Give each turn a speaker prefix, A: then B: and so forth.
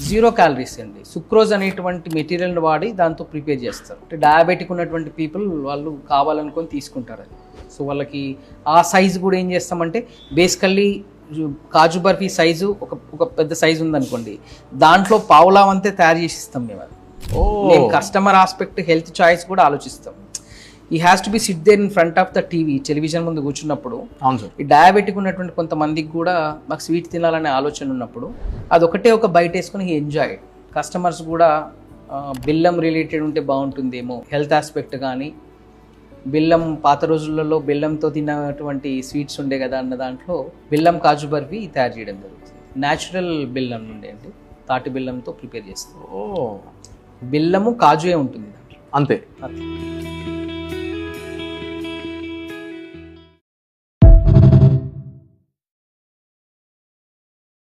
A: 0 calories అండి. Sucrose అనేటువంటి మెటీరియల్ని వాడి దాంతో ప్రిపేర్ చేస్తారు. అంటే డయాబెటిక్ ఉన్నటువంటి పీపుల్ వాళ్ళు కావాలనుకొని తీసుకుంటారు అది. సో వాళ్ళకి ఆ సైజు కూడా ఏం చేస్తామంటే బేసికల్లీ కాజు బర్ఫీ సైజు ఒక పెద్ద సైజు ఉందనుకోండి, దాంట్లో పావులా అంతే తయారు చేసి ఇస్తాం మేము. అది మేము కస్టమర్ ఆస్పెక్ట్ హెల్త్ చాయిస్ కూడా ఆలోచిస్తాం. ఈ has to be sit there in front of the TV, television ముందు కూర్చున్నప్పుడు.
B: అవును సార్.
A: ఈ డయాబెటిక్ ఉన్నటువంటి కొంతమందికి కూడా మాకు స్వీట్ తినాలనే ఆలోచన ఉన్నప్పుడు అదొకటే ఒక బయట వేసుకొని ఎంజాయ్. కస్టమర్స్ కూడా బెల్లం రిలేటెడ్ ఉంటే బాగుంటుందేమో, హెల్త్ ఆస్పెక్ట్ కానీ, బెల్లం పాత రోజులలో బెల్లంతో తిన్నటువంటి స్వీట్స్ ఉండే కదా అన్న దాంట్లో బెల్లం కాజు బర్ఫీ తయారు చేయడం జరుగుతుంది. న్యాచురల్ బెల్లం నుండి అండి, తాటి బెల్లంతో ప్రిపేర్ చేస్తాం. బెల్లము కాజుయే ఉంటుంది దాంట్లో
B: అంతే.